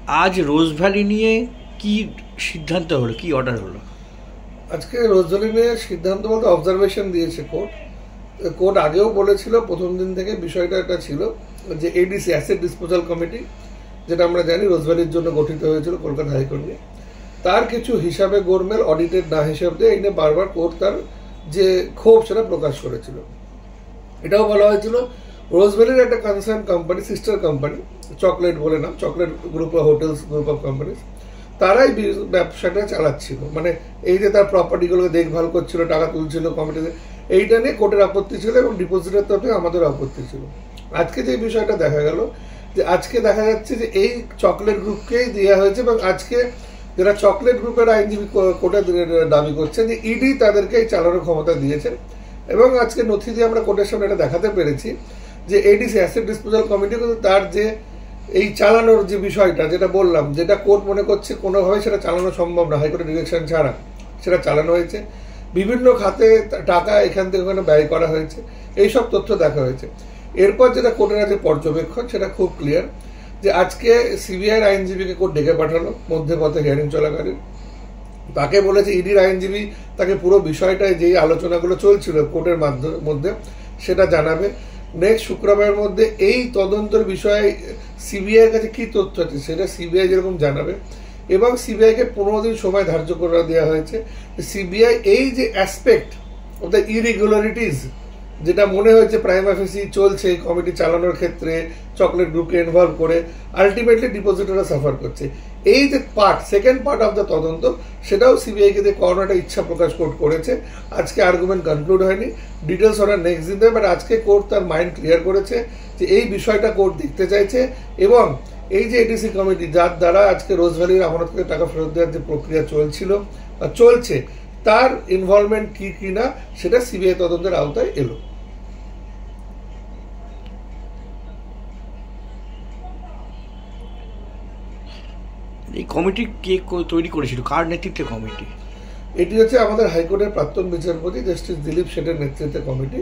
আজ রোজ ভ্যালি নিয়ে কি সিদ্ধান্ত হলো, কি অর্ডার হলো? আজকে রোজ ভ্যালি নিয়ে সিদ্ধান্ত বলতে অবজারভেশন দিয়েছে কোর্ট। কোর্ট আগেও বলেছিল, প্রথম দিন থেকে বিষয়টা এটা ছিল যে এডিসি অ্যাসেট ডিসপোজাল কমিটি, যেটা আমরা জানি রোজ ভ্যালির জন্য গঠিত হয়েছিল কলকাতা হাইকোর্ট নিয়ে, তার কিছু হিসাবে গোলমেল অডিটেড না হিসাব দিয়ে এই নিয়ে বারবার কোর্ট তার যে ক্ষোভ সেটা প্রকাশ করেছিল। এটাও বলা হয়েছিল রোজ ভ্যালির একটা concern company, sister company, chocolate বলে নাম, chocolate group of hotels group of companies, তারাই ব্যবসাটা চালাচ্ছিল। মানে এই যে তার প্রপার্টিগুলোকে দেখভাল করছিল, টাকা তুলছিল কমিটিতে, এইটা নিয়ে কোর্টের আপত্তি ছিল এবং ডিপোজিটের তরফে আমাদের আপত্তি ছিল। আজকে যে বিষয়টা দেখা গেল যে আজকে দেখা যাচ্ছে যে এই চকলেট গ্রুপকেই দেওয়া হয়েছে এবং আজকে যারা চকলেট গ্রুপের আইনজীবী কোর্টে দাবি করছে যে ইডি তাদেরকে এই চালানোর ক্ষমতা দিয়েছে। এবং আজকে নথি দিয়ে আমরা কোর্টের সামনে এটা দেখাতে পেরেছি যে এডিসি অ্যাসেট ডিসপোজাল কমিটি কিন্তু তার যে এই চালানোর যে বিষয়টা, যেটা বললাম, যেটা কোর্ট মনে করছে কোনোভাবে সেটা চালানো সম্ভব না হাইকোর্টের ডিরেকশন ছাড়া, সেটা চালানো হয়েছে। বিভিন্ন খাতে টাকা এখান থেকে ওখানে ব্যয় করা হয়েছে, এইসব তথ্য দেখা হয়েছে। এরপর যেটা কোর্টের আছে পর্যবেক্ষণ, সেটা খুব ক্লিয়ার যে আজকে সিবিআইয়ের আইনজীবীকে কোর্ট ডেকে পাঠালো মধ্যে পথে হিয়ারিং চলাকালীন। তাকে বলেছে ইডির আইনজীবী তাকে পুরো বিষয়টায় যেই আলোচনাগুলো চলছিল কোর্টের মধ্যে সেটা জানাবে। নেক্সট শুক্রবারের মধ্যে এই তদন্তের বিষয়ে সিবিআইয়ের কাছে কি তথ্য আছে সেটা সিবিআই যেরকম জানাবে। এবং সিবিআইকে 15 দিন সময় ধার্য করে দেওয়া হয়েছে। সিবিআই এই যে অ্যাসপেক্ট অফ দ্য ইরেগুলারিটিস, যেটা মনে হয়েছে প্রাইমা ফেসি চলছে কমিটি চালানোর ক্ষেত্রে চকলেট গ্রুপকে ইনভলভ করে, আলটিমেটলি ডিপোজিটররা সাফার করছে, এই যে part, second part of the তদন্ত, সেটাও সিবিআইকে দিয়ে করানোটা ইচ্ছা প্রকাশ কোর্ট করেছে। আজকে আর্গুমেন্ট কনক্লুড হয়নি, ডিটেলস ওরা নেক্সট দিন দেবে, বাট আজকে কোর্ট তার মাইন্ড ক্লিয়ার করেছে যে এই বিষয়টা কোর্ট দেখতে চাইছে। এবং এই যে এডিসি কমিটি যার দ্বারা আজকে রোজ ভ্যালির আমানত থেকে টাকা ফেরত দেওয়ার যে প্রক্রিয়া চলছিল বা চলছে, তার ইনভলভমেন্ট কি কিনা সেটা সিবিআই তদন্তের আওতায় এলো। এই কমিটি কে তৈরি করেছিল, কার নেতৃত্বে কমিটি? এটি হচ্ছে আমাদের হাইকোর্টের প্রাক্তন বিচারপতি জাস্টিস দিলীপ শেঠের নেতৃত্বে কমিটি।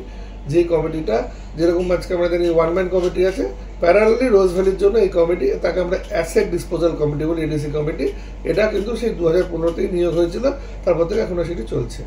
যে কমিটিটা যেরকম আজকে আমরা জানি ওয়ান ম্যান কমিটি আছে, প্যারালালি রোজ ভ্যালির জন্য এই কমিটি, তাকে আমরা অ্যাসেট ডিসপোজাল কমিটি বলি, এডিসি কমিটি। এটা কিন্তু সেই 2015তেই নিয়োগ হয়েছিল, তারপর থেকে এখনো সেটি চলছে।